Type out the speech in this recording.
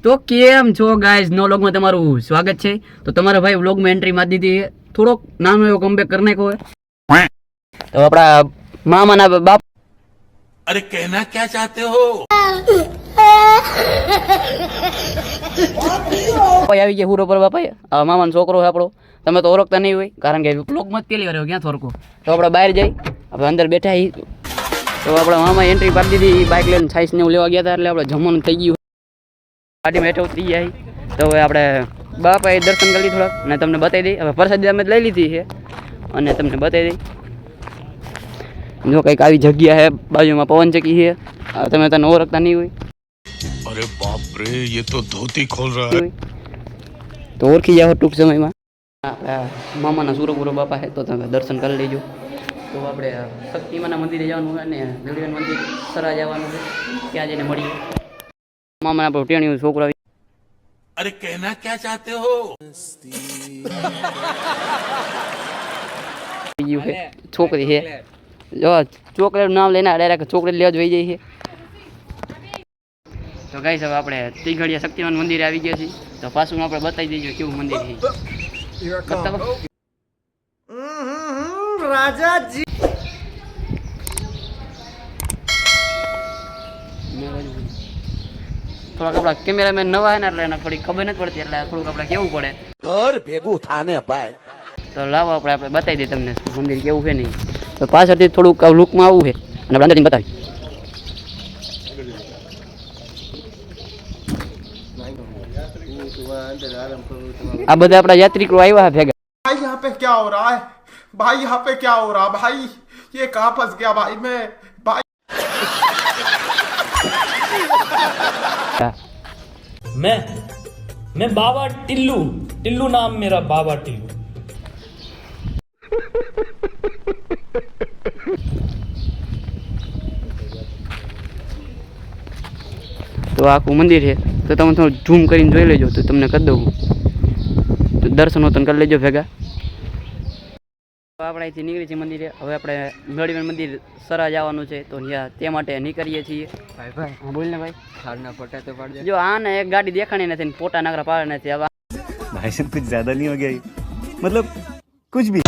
તો કેમ છો ગાઈઝ, નો વ્લોગમાં તમારું સ્વાગત છે। તો તમારા ભાઈ વ્લોગમાં એન્ટ્રી મારી દીધી છે, થોડોક નાનો એવો કમબેક કરી નાખ્યો है। તો આપણા મામાના બાપ, अरे कहना क्या चाहते हो? આવી ગયા હુરો પર બાપા, મામાનો છોકરો છે આપણો। તમે તો ઓળખતા નહીં હોય, કારણ કે વ્લોગમાં જ પહેલી વાર ક્યાં થોરકો। તો આપણે બહાર જઈ, આપણે અંદર બેઠા હી। તો આપણા મામા એન્ટ્રી પાડી દીધી, બાઇક લઈને છાઈસ ને એવું લેવા ગયા હતા, એટલે આપણે જમવાનું થઈ ગયું, ગાડીમાં હેઠે ઉતરી ગયા। તો હવે આપણે બાપાએ દર્શન કરી થોડાક અને તમને બતાવી દઈ। હવે પ્રસાદી અમે લઈ લીધી છે અને તમને બતાવી દઈ। જો કંઈક આવી જગ્યા છે, બાજુમાં પવન ચક્કી છે, તમે તને ઓળખતા નહીં હોય। अरे बाप रे, ये तो धोती खोल रहा है। તો ઓળખી જાઓ ટૂંક સમયમાં। આપણા મામાના સુરપુરો બાપા છે, તો તમે દર્શન કરી લેજો। તો આપણે શક્તિમાના મંદિરે જવાનું અને ગઢવીન મંદિર સરા જવાનું છે, ત્યાં જઈને મળીએ। મામાના આપણો ટેણીયું છોકરો अरे कहना क्या चाहते हो? છોકરી છે, જો ચોકલેટ નામ લઈને ડાયરેક્ટ ચોકલેટ લેવા જ વહી જાય છે। તો ગાઈસ હવે આપણે તીઘડિયા શક્તિમાન મંદિરે આવી ગયા છીએ। તો પાછું આપણે બતાવી દઈએ કેવું મંદિર છે। બતાવો રાજાજી। થોડાક આપણા કેમેરામેન નવા છે ને, એટલે એને થોડી ખબર નથી પડતી, એટલે થોડુંક આપણે કેવું પડે। घर भेगू थाने भाई। તો લાવો આપણે બતાવી દઈએ તમને મંદિર કેવું છે નહીં। તો પાછળથી થોડુંક લુકમાં આવવું છે અને આપણે અંદરથી બતાવી। આ બધા આપણા યાત્રિકો આવ્યા છે ભેગા। भाई यहाँ पे क्या हो रहा है? भाई यहाँ पे क्या हो रहा है? भाई ये कहाँ फंस गया भाई मैं? भाई मैं बाबा टिल्लू टिल्लू नाम मेरा बाबा टिल्लू। તો આખું મંદિર છે, તો તમે થોડું ઝૂમ કરીને જોઈ લેજો, તો તમને કરી દઉં। તો દર્શન હોતન કરી લેજો ભેગા। આપણે અહીંથી નીકળી છીએ મંદિરે। હવે આપણે ગઢવીન મંદિર સરા જવાનું છે, તો ત્યાં તે માટે નીકળીએ છીએ। ભાઈ હા બોલ ને ભાઈ, ખાડના ફોટા તો પાડજો। જો આ ને એક ગાડી દેખાણી નથી, ફોટા નાગરા પાડે નથી। હવે भाई साहब कुछ ज्यादा नहीं हो गया ये? मतलब कुछ भी